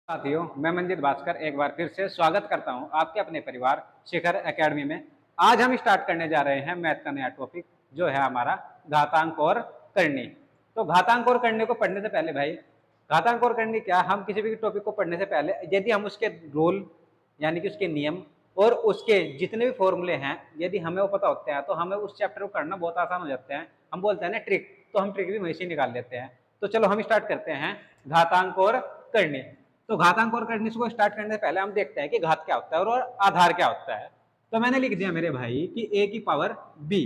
साथियों, मैं मंजित भास्कर एक बार फिर से स्वागत करता हूं आपके अपने परिवार शिखर एकेडमी में। आज हम स्टार्ट करने जा रहे हैं मैथ का नया टॉपिक, जो है हमारा घातांक और करनी। तो घातांक और करनी को पढ़ने से पहले भाई, घातांक और करनी क्या, हम किसी भी टॉपिक को पढ़ने से पहले यदि हम उसके रूल यानी कि उसके नियम और उसके जितने भी फॉर्मूले हैं यदि हमें वो पता होते हैं तो हमें उस चैप्टर को करना बहुत आसान हो जाता है। हम बोलते हैं ना ट्रिक, तो हम ट्रिक भी वहीं से निकाल लेते हैं। तो चलो हम स्टार्ट करते हैं घातांक और करनी। तो घातांक और करनी को स्टार्ट करने से पहले हम देखते हैं कि घात क्या होता है और आधार क्या होता है। तो मैंने लिख दिया मेरे भाई कि a की पावर b,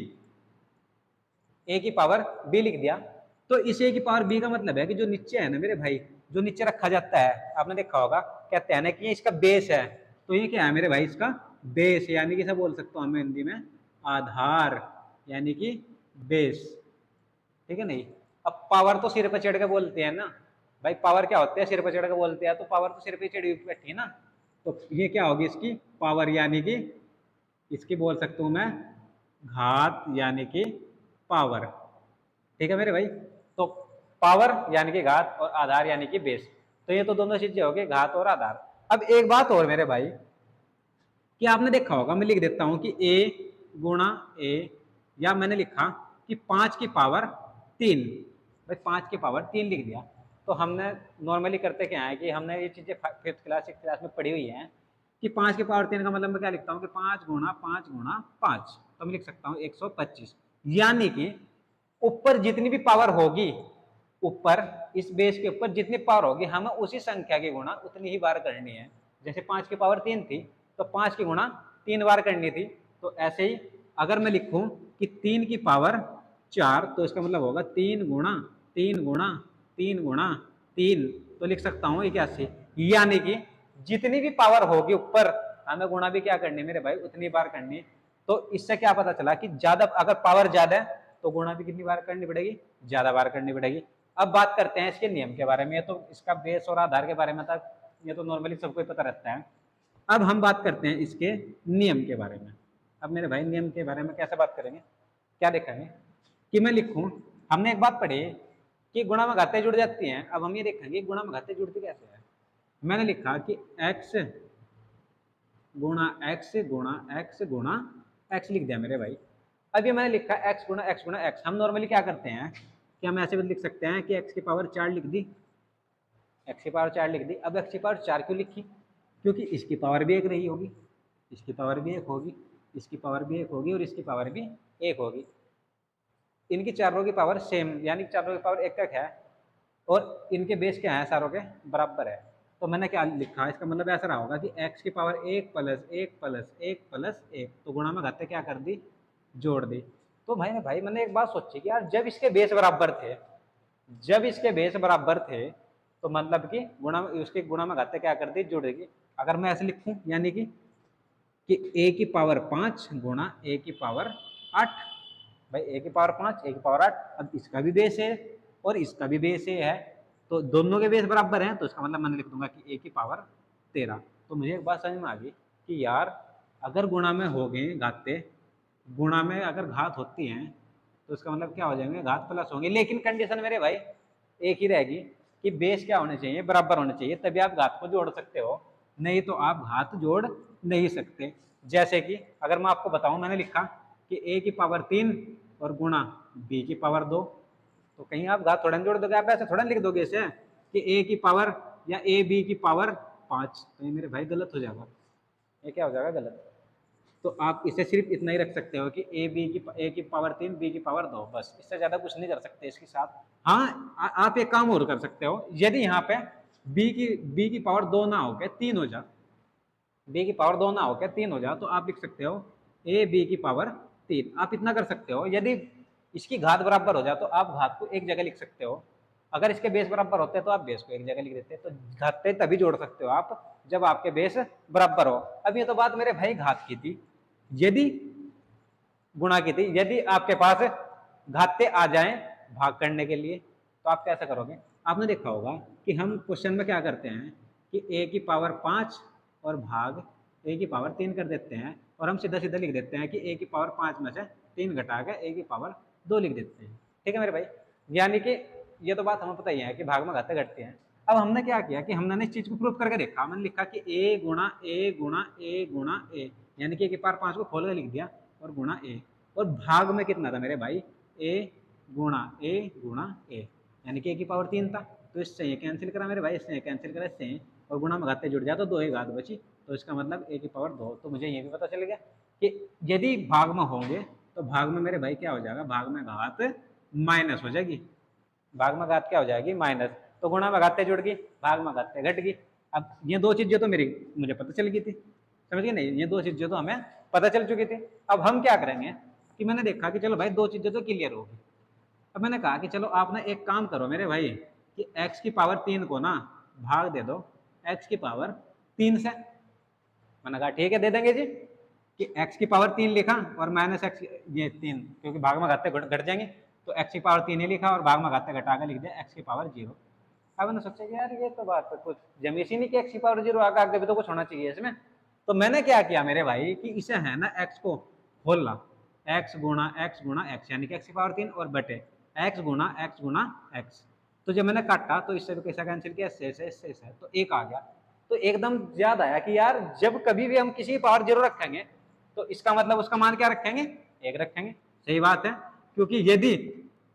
a की पावर b लिख दिया। तो इस a की पावर b का मतलब है कि जो नीचे है ना मेरे भाई, जो नीचे रखा जाता है, आपने देखा होगा कहते हैं ना कि ये इसका बेस है। तो ये क्या है मेरे भाई, इसका बेस, यानी कि इसे बोल सकता हूं मैं हिंदी में आधार, यानी कि बेस। ठीक है नहीं। अब पावर तो सिर पर चढ़ के बोलते हैं ना भाई, पावर क्या होती है, सिर पर चढ़ के बोलते हैं, तो पावर तो सिर पे चढ़ी हुई बैठी है ना। तो ये क्या होगी इसकी पावर, यानी कि इसकी बोल सकता हूं मैं घात, यानी कि पावर। ठीक है मेरे भाई। तो पावर यानी कि घात और आधार यानी कि बेस। तो ये तो दोनों चीजें हो गई, घात और आधार। अब एक बात और मेरे भाई, कि आपने देखा होगा, मैं लिख देता हूं कि a गुणा a, या मैंने लिखा कि 5 की पावर 3, भाई 5 की पावर 3 लिख दिया। तो हमने नॉर्मली करते क्या है कि हमने ये चीजें 5th क्लास 6th क्लास में पढ़ी हुई हैं कि 5 की पावर 3 का मतलब मैं क्या लिखता हूँ कि 5 गुणा 5 गुणा 5, तो मैं लिख सकता हूँ 125। यानी कि ऊपर जितनी भी पावर होगी, ऊपर इस बेस के ऊपर जितनी पावर होगी, हमें उसी संख्या की गुणा उतनी ही बार करनी है। जैसे 5 की पावर 3 थी तो 5 की गुणा 3 बार करनी थी। तो ऐसे ही अगर मैं लिखूं कि 3 की पावर 4, तो इसका मतलब होगा 3 गुणा 3 गुणा 3 गुणा 3, तो लिख सकता हूं 81। यानी कि जितनी भी पावर होगी ऊपर, हमें गुणा भी क्या करनी मेरे भाई, उतनी बार करनी। तो इससे क्या पता चला कि ज्यादा, अगर पावर ज्यादा है तो गुणा भी कितनी बार करनी पड़ेगी, ज्यादा बार करनी पड़ेगी। अब बात करते हैं इसके नियम के बारे में। ये तो इसका बेस और आधार के बारे में था, ये तो नॉर्मली सबको पता रहता है। अब हम बात करते हैं इसके नियम के बारे में। अब मेरे भाई नियम के बारे में कैसे बात करेंगे, क्या देखेंगे कि मैं लिखूं, हमने एक बात पढ़ी कि गुणा में घातें जुड़ जाती हैं। अब हम ये देखेंगे गुणा में घातें जुड़ती कैसे है। मैंने लिखा कि x गुणा x गुणा x गुणा x लिख दिया मेरे भाई। अब ये मैंने लिखा x गुणा x गुणा x। हम नॉर्मली क्या करते हैं कि हम ऐसे भी लिख सकते हैं कि x की पावर 4 लिख दी, x की पावर 4 लिख दी। अब x की पावर 4 क्यों लिखी, क्योंकि इसकी पावर भी एक रही होगी, इसकी पावर भी एक होगी, इसकी पावर भी एक होगी और इसकी पावर भी एक होगी। इनकी चारों की पावर सेम, यानी चारों की पावर एक एक है और इनके बेस क्या है, सारों के बराबर है। तो मैंने क्या लिखा, इसका मतलब ऐसा रहा होगा कि x की पावर 1 प्लस 1 प्लस 1 प्लस 1, तो गुणा में घाते क्या कर दी, जोड़ दी। तो भाई मैंने एक बात सोची कि यार जब इसके बेस बराबर थे, जब इसके बेस बराबर थे, तो मतलब कि गुणा, उसके गुणा में घाते क्या कर दी, जोड़ देगी। अगर मैं ऐसे लिखूं, यानी कि a की पावर 5 गुणा a की पावर 8, भाई a की पावर 5 a की पावर 8। अब इसका भी बेस है और इसका भी बेस है, तो दोनों के बेस बराबर हैं, तो इसका मतलब मैंने लिख दूंगा कि a की पावर 13। तो मुझे एक बात समझ में आ गई कि यार अगर गुणा में हो गए घाते, गुणा में अगर घात होती हैं तो इसका मतलब क्या हो जाएंगे, घात प्लस होंगे। लेकिन कंडीशन मेरे भाई एक ही रहेगी कि बेस क्या होने चाहिए, बराबर होने चाहिए, तभी आप घात को जोड़ सकते हो, नहीं तो आप घात जोड़ नहीं सकते। जैसे कि अगर मैं आपको बताऊं, मैंने लिखा कि a की पावर 3 और गुणा b की पावर 2, तो कहीं आप घात थोड़ा जोड़ दोगे, आप ऐसे थोड़ा लिख दोगे इसे कि a की पावर या a b की पावर 5, तो ये मेरे भाई गलत हो जाएगा, ये क्या हो जाएगा, गलत। तो आप इसे सिर्फ इतना ही रख सकते हो कि a की पावर 3 b की पावर 2, बस, इससे ज्यादा कुछ नहीं कर सकते इसके साथ। हाँ, आप एक काम और कर सकते हो, यदि यहाँ पे b की पावर 2 ना हो के 3 हो जा, b की पावर 2 ना हो के 3 हो जा, तो आप लिख सकते हो a b की पावर 3। आप इतना कर सकते हो। यदि इसकी घात बराबर हो जाए तो आप घात को एक जगह लिख सकते हो, अगर इसके बेस बराबर होते हैं तो आप बेस को एक जगह लिख देते हैं। तो घातें तभी जोड़ सकते हो आप जब आपके बेस बराबर हो। अब ये तो बात मेरे भाई घात की थी। यदि गुणा की थी, यदि आपके पास घाते आ जाएं भाग करने के लिए, तो आप कैसे करोगे। आपने देखा होगा कि हम क्वेश्चन में क्या करते हैं कि a की पावर 5 और भाग a की पावर 3 कर देते हैं, और हम सीधा सीधा लिख देते हैं कि a की पावर 5 में से 3 घटा के a की पावर 2 लिख देते हैं। ठीक है मेरे भाई, यानी कि ये तो बात हमें पता ही है कि भाग में घाते घटते हैं। अब हमने क्या किया कि हमने इस चीज को प्रूव करके देखा, हमने लिखा कि ए गुणा ए गुणा ए गुणा ए, यानी कि ए की पावर 5 को खोल के लिख दिया और गुणा ए, और भाग में कितना था मेरे भाई, ए गुणा ए, यानी कि ए की पावर 3 था। तो इससे ये कैंसिल करा मेरे भाई, इससे ये कैंसिल करा, इससे और गुणा में घाते जुड़ जाए तो 2 घात बची, तो इसका मतलब ए की पावर 2। तो मुझे ये भी पता चल गया कि यदि भाग में होंगे तो भाग में मेरे भाई क्या हो जाएगा, भाग में घात माइनस हो जाएगी, भाग में घात क्या हो जाएगी, माइनस। तो गुणा में घाते जुड़ गई, भाग में घाते घट गई। अब ये दो चीजें तो मेरी मुझे पता चल गई थी, समझ गए नहीं, ये दो चीजें तो हमें पता चल चुकी थी। अब हम क्या करेंगे कि मैंने देखा कि चलो भाई दो चीजें तो क्लियर होगी। अब मैंने कहा कि चलो आप ना एक काम करो मेरे भाई कि x की पावर 3 को ना भाग दे दो x की पावर 3 से। मैंने कहा ठीक है दे देंगे जी, कि x की पावर 3 लिखा और माइनस एक्स, ये 3 क्योंकि भाग में घाते घट जाएंगे, तो x की पावर 3 ही लिखा और भाग में घाते घटा कर लिख दिया x की पावर 0। अब मैंने सोचा कि यार ये तो बात तो कुछ जमीसी नहीं कि x की पावर 0 आगे भी तो कुछ होना चाहिए इसमें। तो मैंने क्या किया मेरे भाई कि इसे है ना x को खोलना, x गुणा x यानी कि x की पावर 3 और बटे x गुणा x। तो जब मैंने काटा तो इससे भी कैसा कैंसिल किया, इससे तो एक आ गया। तो एकदम याद आया कि यार जब कभी भी हम किसी की पावर 0 रखेंगे तो इसका मतलब उसका मान क्या रखेंगे, 1 रखेंगे। सही बात है, क्योंकि यदि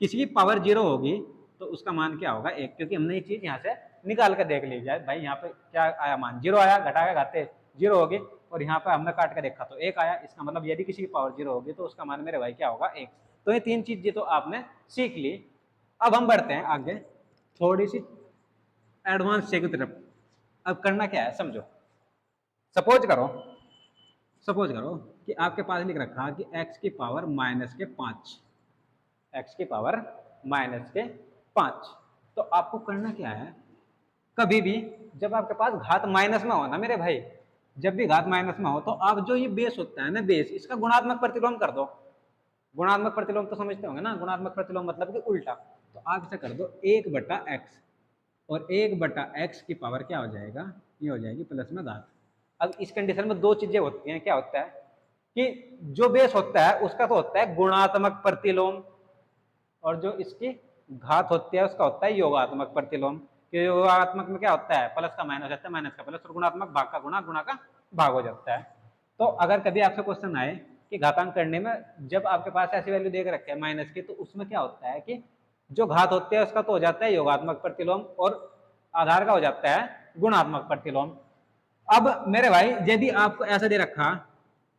किसी की पावर 0 होगी तो उसका मान क्या होगा, 1, क्योंकि हमने ये चीज यहाँ से निकाल कर देख ली जाए भाई, यहाँ पे क्या आया मान, 0 आया, घटा के घाते 0 होगी, और यहाँ पे हमने काट के देखा तो 1 आया। इसका मतलब यदि किसी की पावर 0 होगी तो उसका मान मेरे भाई क्या होगा, 1। तो ये 3 चीजें तो आपने सीख ली। अब हम बढ़ते हैं आगे थोड़ी सी एडवांस की तरफ। अब करना क्या है समझो, सपोज करो कि आपके पास लिख रखा कि x की पावर -5, x की पावर -5। तो आपको करना क्या है, कभी भी जब आपके पास घात माइनस में हो ना मेरे भाई, जब भी घात माइनस में हो तो आप जो ये बेस होता है ना, बेस, इसका गुणात्मक प्रतिलोम कर दो। गुणात्मक प्रतिलोम तो समझते होंगे ना, गुणात्मक प्रतिलोम मतलब कि उल्टा। तो आप इसे कर दो 1/x, और 1/x की पावर क्या हो जाएगा, ये हो जाएगी प्लस में घात। अब इस कंडीशन में दो चीजें होती हैं, क्या होता है कि जो बेस होता है उसका तो होता है गुणात्मक प्रतिलोम, और जो इसकी घात होती है उसका होता है योगात्मक प्रतिलोम। कि योगात्मक में क्या होता है, प्लस का माइनस हो जाता है, माइनस का प्लस, और गुणात्मक भाग का गुणा, गुणा का भाग हो जाता है। तो अगर कभी आपसे क्वेश्चन आए कि घातांक करने में जब आपके पास ऐसी वैल्यू देकर रखे है माइनस की, तो उसमें क्या होता है कि जो घात होते हैं उसका तो हो जाता है योगात्मक प्रतिलोम, और आधार का हो जाता है गुणात्मक प्रतिलोम। अब मेरे भाई यदि आपको ऐसा दे रखा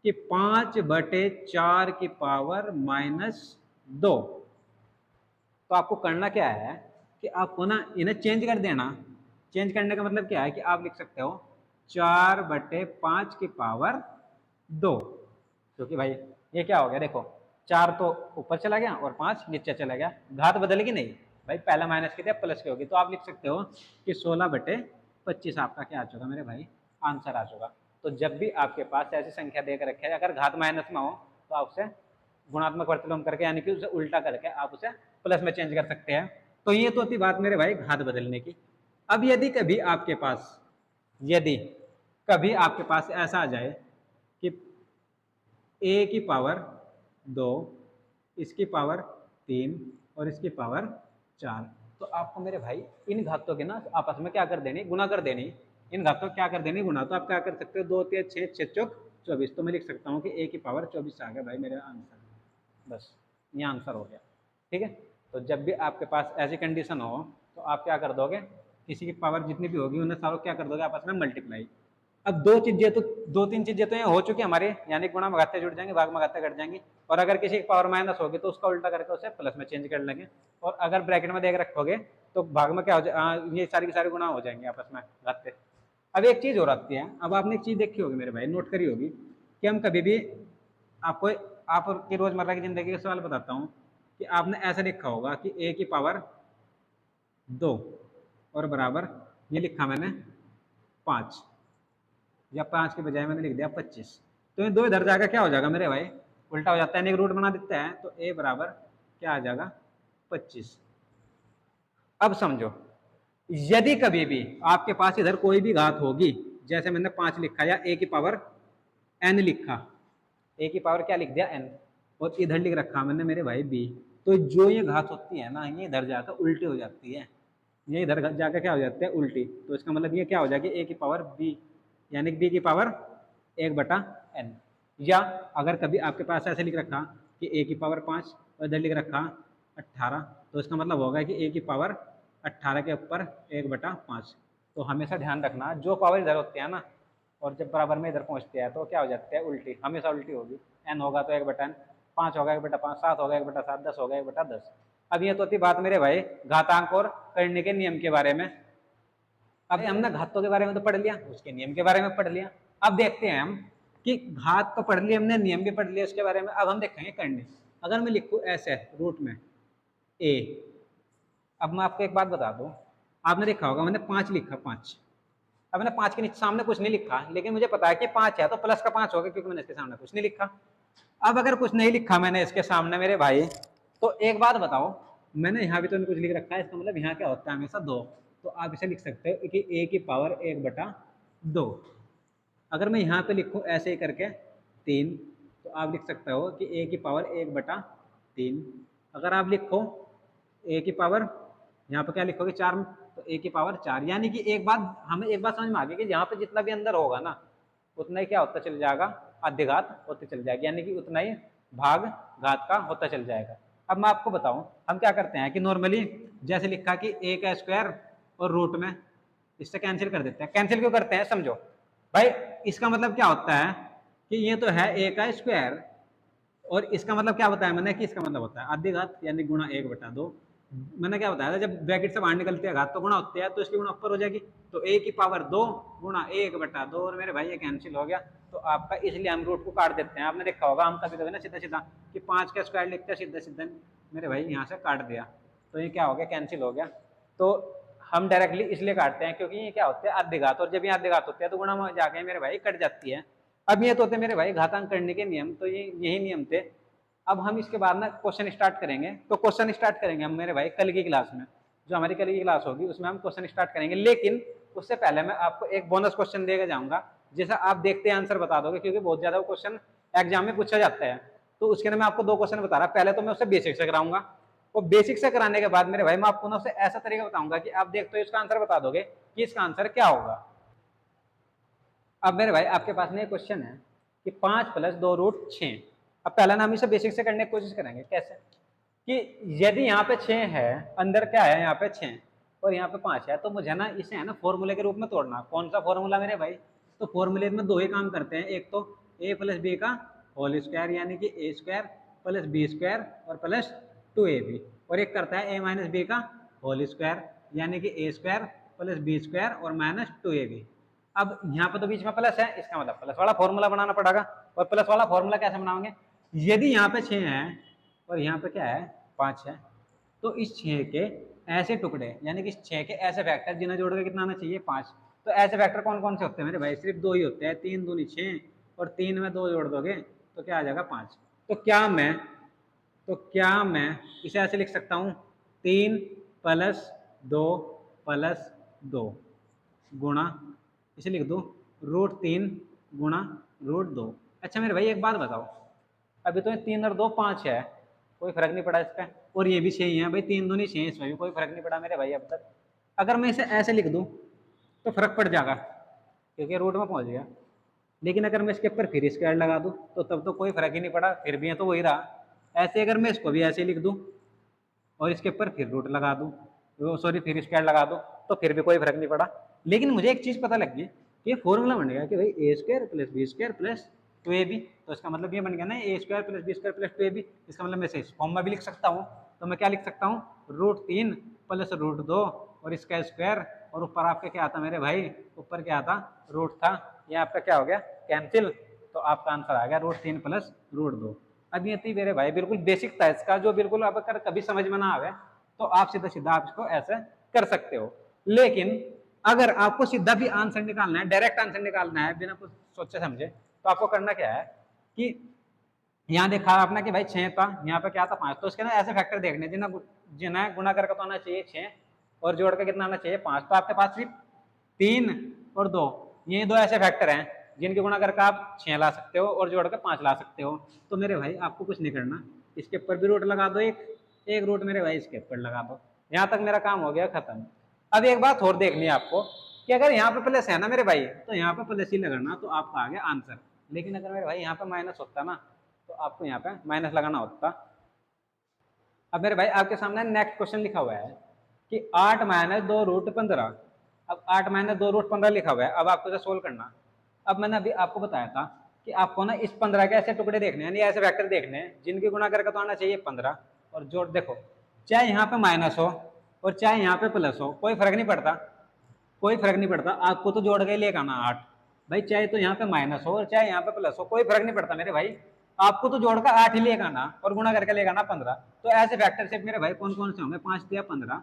कि 5/4 की पावर -2, तो आपको करना क्या है कि आपको ना इन्हें चेंज कर देना। चेंज करने का मतलब क्या है कि आप लिख सकते हो 4/5 की पावर 2, क्योंकि भाई ये क्या हो गया, देखो 4 तो ऊपर चला गया और 5 नीचे चला गया, घात बदलेगी नहीं भाई, पहला माइनस की थी अब प्लस की होगी। तो आप लिख सकते हो कि 16/25 आपका क्या आ चुका मेरे भाई, आंसर आ चुका। तो जब भी आपके पास ऐसी संख्या देकर रखे अगर घात माइनस में हो तो आप उसे गुणात्मक प्रतिलोम करके यानी कि उसे उल्टा करके आप उसे प्लस में चेंज कर सकते हैं। तो ये तो थी बात मेरे भाई घात बदलने की। अब यदि कभी आपके पास ऐसा आ जाए कि a की पावर 2, इसकी पावर 3 और इसकी पावर 4, तो आपको मेरे भाई इन घातों के ना आपस में क्या कर देनी, गुना कर देनी। इन घातों क्या कर देनी, गुना। तो आप क्या कर सकते हो, 2 3 6 6 चौक 24। तो मैं लिख सकता हूँ कि a की पावर 24 आ गया भाई मेरा आंसर, बस ये आंसर हो गया। ठीक है, तो जब भी आपके पास ऐसी कंडीशन हो तो आप क्या कर दोगे, किसी की पावर जितनी भी होगी उन्हें सारों क्या कर दोगे आपस में मल्टीप्लाई। अब दो तीन चीजें तो ये हो चुकी हमारी, यानी गुणा में घाते जुड़ जाएंगे, भाग में घाते घट जाएंगी। और अगर किसी की पावर माइनस होगी तो उसका उल्टा करके उसे प्लस में चेंज कर लेंगे। और अगर ब्रैकेट में देख रखोगे तो भाग में क्या हो जाए, ये सारी की सारी गुणा हो जाएंगे आपस में घाते। अब एक चीज और आती है, अब आपने एक चीज देखी होगी मेरे भाई, नोट करी होगी कि हम कभी भी आपको आपकी रोजमर्रा की जिंदगी का सवाल बताता हूँ कि आपने ऐसा लिखा होगा कि a की पावर 2 और बराबर ये लिखा मैंने 5, या 5 के बजाय मैंने लिख दिया 25। तो ये 2 इधर जाकर क्या हो जाएगा मेरे भाई, उल्टा हो जाता है, एक रूट बना देता है। तो a बराबर क्या आ जाएगा 25। अब समझो यदि कभी भी आपके पास इधर कोई भी घात होगी, जैसे मैंने 5 लिखा या a की पावर n लिखा, a की पावर क्या लिख दिया n, और इधर लिख रखा मैंने मेरे भाई b, तो जो ये घात होती है ना ये इधर जाकर उल्टी हो जाती है। ये इधर जाकर क्या हो जाते हैं उल्टी, तो इसका मतलब ये क्या हो जाएगी a की पावर b, यानी b की पावर 1/n। या अगर कभी आपके पास ऐसे लिख रखा कि a की पावर 5 और इधर लिख रखा 18, तो इसका मतलब होगा कि a की पावर 18 के ऊपर 1/5। तो हमेशा ध्यान रखना जो पावर इधर होते हैं ना, और जब बराबर में इधर पहुंचते हैं तो क्या हो जाते हैं उल्टी, हमेशा उल्टी होगी। n होगा तो 1/n, 5 होगा 1/5, 7 होगा 1/7, 10 होगा 1/10। अब ये तो थी बात मेरे भाई घातांक और करने के नियम के बारे में। अब हमने घातों के बारे में तो पढ़ लिया, उसके नियम के बारे में पढ़ लिया। अब देखते हैं हम कि घात तो पढ़ लिया हमने, नियम भी पढ़ लिया उसके बारे में। अब हम देखेंगे करने। अगर मैं लिखूं ऐसे रूट में a, अब मैं आपको एक बात बता दूं, आपने देखा होगा मैंने 5 लिखा, 5। अब मैंने 5 के नीचे सामने कुछ नहीं लिखा, लेकिन मुझे पता है कि 5 है तो प्लस का 5 होगा, क्योंकि मैंने इसके सामने कुछ नहीं लिखा। अब अगर कुछ नहीं लिखा मैंने इसके सामने मेरे भाई, तो एक बात बताओ, मैंने यहाँ भी तो कुछ लिख रखा है, इसका मतलब यहाँ क्या होता है हमेशा 2। तो आप इसे लिख सकते हो कि a की पावर 1/2। अगर मैं यहाँ पे लिखूँ ऐसे ही करके 3, तो आप लिख सकते हो कि a की पावर 1/3। अगर आप लिखो a की पावर, यहाँ पे क्या लिखोगे 4, तो a की पावर 4। यानी कि एक बात हमें एक बात समझ में आ गई कि यहाँ पे जितना भी अंदर होगा ना, उतना ही क्या होता चल जाएगा, आद्यघात होते चल जाएगी, यानी कि उतना ही भाग घात का होता चल जाएगा। अब मैं आपको बताऊं हम क्या करते हैं कि नॉर्मली जैसे लिखा कि a का स्क्वायर और रूट में, इससे कैंसिल कर देते हैं। कैंसिल क्यों करते हैं समझो भाई, इसका मतलब क्या होता है कि ये तो है a का स्क्वायर, और इसका मतलब क्या बताया मैंने कि इसका मतलब होता है आद्यघात, यानी गुणा 1/2। मैंने क्या बताया था, जब ब्रैकेट से बाहर निकलते हैं घात तो गुणा होते हैं, तो इसकी गुणा ऊपर हो जाएगी, तो a की पावर 2 गुणा 1/2, और मेरे भाई ये कैंसिल हो गया। तो आपका इसलिए हम रूट को काट देते हैं। आपने देखा होगा हम कभी कभी ना सीधा सीधा कि 5 का स्क्वायर लिखते हैं, सीधा सीधा मेरे भाई यहाँ से काट दिया, तो ये क्या हो गया, कैंसिल हो गया। तो हम डायरेक्टली इसलिए काटते हैं क्योंकि ये क्या होते हैं आद्यघात, और जब ये आद्यघात होते हैं तो गुणा में जाके मेरे भाई कट जाती है। अब ये तो होते मेरे भाई घातांक करने के नियम, तो ये यही नियम थे। अब हम इसके बाद ना क्वेश्चन स्टार्ट करेंगे, तो क्वेश्चन स्टार्ट करेंगे हम मेरे भाई कल की क्लास में, जो हमारी कल की क्लास होगी उसमें हम क्वेश्चन स्टार्ट करेंगे। लेकिन उससे पहले मैं आपको एक बोनस क्वेश्चन देकर जाऊंगा, जैसा आप देखते हैं आंसर बता दोगे, क्योंकि बहुत ज्यादा क्वेश्चन एग्जाम में पूछा जाता है। तो उसके लिए मैं आपको 2 क्वेश्चन बता रहा, पहले तो मैं उससे बेसिक से कराऊंगा, और बेसिक से कराने के बाद मेरे भाई मैं आपको ना उससे ऐसा तरीका बताऊंगा कि आप देखते हो इसका आंसर बता दोगे कि इसका आंसर क्या होगा। अब मेरे भाई आपके पास में एक क्वेश्चन है कि 5 + 2√6। अब पहला नाम इसे बेसिक से करने की कोशिश करेंगे। कैसे कि यदि यहाँ पे 6 है, अंदर क्या है यहाँ पे 6 और यहाँ पे 5 है, तो मुझे ना इसे है ना फॉर्मूले के रूप में तोड़ना। कौन सा फॉर्मूला मेरे भाई, तो फॉर्मूले में 2 ही काम करते हैं, एक तो a + b का होल स्क्वायर, यानी कि a² + b² और प्लस 2ab, और एक करता है a - b का होल स्क्वायर, यानी कि a² + b² और -2ab। अब यहाँ पे तो बीच में प्लस है, इसका मतलब प्लस वाला फॉर्मूला बनाना पड़ेगा। और प्लस वाला फॉर्मूला कैसे बनाओगे, यदि यहाँ पे 6 है और यहाँ पे क्या है 5 है, तो इस 6 के ऐसे टुकड़े, यानी कि इस 6 के ऐसे फैक्टर जिन्हें जोड़ के कितना आना चाहिए 5। तो ऐसे फैक्टर कौन कौन से होते हैं मेरे भाई, सिर्फ 2 ही होते हैं, 3 दूनी 6 और 3 में 2 जोड़ दोगे तो क्या आ जाएगा 5। तो क्या मैं इसे ऐसे लिख सकता हूँ 3 + 2 + 2 गुणा, इसे लिख दो √3 गुणा √2। अच्छा मेरे भाई एक बात बताओ, अभी तो 3 और 2 5 है, कोई फर्क नहीं पड़ा इसका, और ये भी 6 ही है भाई, 3 दूनी 6, इसमें भी कोई फर्क नहीं पड़ा मेरे भाई अब तक। अगर मैं इसे ऐसे लिख दूं तो फर्क पड़ जाएगा, क्योंकि रूट में पहुंच गया। लेकिन अगर मैं इसके ऊपर फिर स्क्वायर लगा दूं तो तब तो कोई फर्क ही नहीं पड़ा, फिर भी है तो वही रहा। ऐसे अगर मैं इसको भी ऐसे लिख दूं और इसके ऊपर फिर रूट लगा दूं, सॉरी फिर स्क्वायर लगा दूं, तो फिर भी कोई फर्क नहीं पड़ा। लेकिन मुझे एक चीज पता लग गई कि फॉर्मूला बन गया कि भाई a² + b² + 2ab, तो इसका मतलब ये बन गया ना a² + b² + 2ab। इसका मतलब मैं इस फॉर्म में भी लिख सकता हूँ, तो मैं क्या लिख सकता हूँ √3 + √2 और इसका स्क्वायर, और ऊपर आपके क्या आता मेरे भाई, ऊपर क्या आता रूट था, ये आपका क्या हो गया कैंसिल, तो आपका आंसर आ गया √3 + √2। अब ये थी मेरे भाई बिल्कुल बेसिक था इसका, जो बिल्कुल अब अगर कभी समझ में ना आवे तो आप सीधा सीधा आप इसको ऐसे कर सकते हो। लेकिन अगर आपको सीधा भी आंसर निकालना है, डायरेक्ट आंसर निकालना है बिना कुछ सोचे समझे, तो आपको करना क्या है कि यहाँ देखा आपने कि भाई 6 था, यहाँ पे क्या था 5, तो इसके ना ऐसे फैक्टर देखने जिन्हें गुणा करके तो आना चाहिए 6 और जोड़ के कितना आना चाहिए 5। तो आपके पास सिर्फ 3 और 2, ये 2 ऐसे फैक्टर हैं जिनके गुणा करके आप 6 ला सकते हो और जोड़ के 5 ला सकते हो। तो मेरे भाई आपको कुछ नहीं करना, इसके ऊपर भी रूट लगा दो, एक रूट मेरे भाई इसके ऊपर लगा दो, यहाँ तक मेरा काम हो गया खत्म। अब एक बात और देखनी है आपको कि अगर यहाँ पे प्लस है ना मेरे भाई, तो यहाँ पे प्लस ही लगाना, तो आपका आ गया आंसर। लेकिन अगर मेरे भाई यहाँ पे माइनस होता ना, तो आपको यहाँ पे माइनस लगाना होता। अब मेरे भाई आपके सामने नेक्स्ट क्वेश्चन लिखा हुआ है कि 8 माइनस 2√15। अब 8 माइनस 2√15 लिखा हुआ है, अब आपको इसे सोल्व करना। अब मैंने अभी आपको बताया था कि आपको ना इस 15 के ऐसे टुकड़े देखने हैं, यानी ऐसे वेक्टर देखने हैं जिनकी गुणा करके तो आना चाहिए 15, और जोड़ देखो, चाहे यहाँ पे माइनस हो और चाहे यहाँ पे प्लस हो, कोई फर्क नहीं पड़ता, कोई फर्क नहीं पड़ता, आपको तो जोड़ के लेकर आना 8 भाई, चाहे तो यहाँ पे माइनस हो और चाहे यहाँ पे प्लस हो, कोई फर्क नहीं पड़ता मेरे भाई, आपको तो जोड़कर 8 ही लेकर आना और गुणा करके लेकर आना 15। तो ऐसे फैक्टर सेट मेरे भाई कौन कौन से होंगे, 5 दिया 15,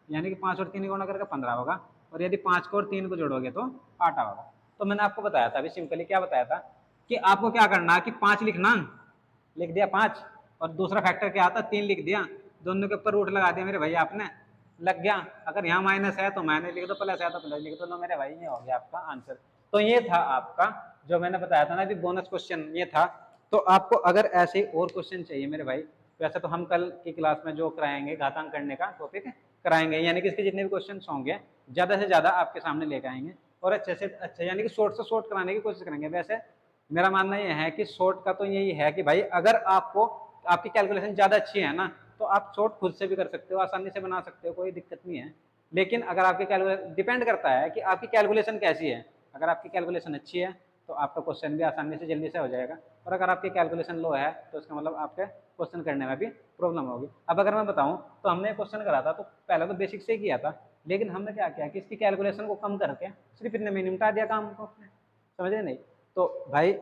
यानी कि 5 और 3 गुणा करके 15 होगा, और यदि 5 को और 3 को जोड़ोगे तो 8 होगा। तो मैंने आपको बताया था अभी सिंपली, क्या बताया था कि आपको क्या करना है कि 5 लिखना, लिख दिया 5, और दूसरा फैक्टर क्या आता 3 लिख दिया, दोनों के ऊपर रूट लगा दिया मेरे भाई आपने, लग गया। अगर यहाँ माइनस है तो माइनस लिख दो, प्लस है तो प्लस लिख दो, लो मेरे भाई ये हो गया आपका आंसर। तो ये था आपका जो मैंने बताया था ना अभी बोनस क्वेश्चन, ये था। तो आपको अगर ऐसे और क्वेश्चन चाहिए मेरे भाई, वैसे तो हम कल की क्लास में जो कराएंगे घातांक करने का टॉपिक कराएंगे, यानी कि इसके जितने भी क्वेश्चन होंगे ज्यादा से ज्यादा आपके सामने लेकर आएंगे, और अच्छे से अच्छे यानी कि शॉर्ट से शॉर्ट कराने की कोशिश करेंगे। वैसे मेरा मानना यह है कि शॉर्ट का तो यही है कि भाई अगर आपको आपकी कैलकुलेशन ज्यादा अच्छी है ना, तो आप शॉर्ट खुद से भी कर सकते हो, आसानी से बना सकते हो, कोई दिक्कत नहीं है। लेकिन अगर आपकी कैलकुलेशन डिपेंड करता है कि आपकी कैलकुलेशन कैसी है, अगर आपकी कैलकुलेशन अच्छी है तो आपका क्वेश्चन भी आसानी से जल्दी से हो जाएगा, और अगर आपकी कैलकुलेशन लो है तो इसका मतलब आपके क्वेश्चन करने में भी प्रॉब्लम होगी। अब अगर मैं बताऊं तो हमने क्वेश्चन करा था तो पहले तो बेसिक से ही किया था, लेकिन हमने क्या किया कि इसकी कैलकुलेशन को कम करके सिर्फ इतने में निपटा दिया काम को, समझे नहीं। तो भाई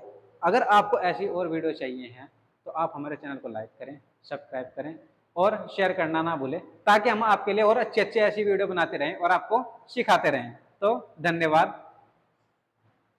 अगर आपको ऐसी और वीडियो चाहिए हैं तो आप हमारे चैनल को लाइक करें, सब्सक्राइब करें और शेयर करना ना भूलें, ताकि हम आपके लिए और अच्छे अच्छे ऐसी वीडियो बनाते रहें और आपको सिखाते रहें। तो धन्यवाद।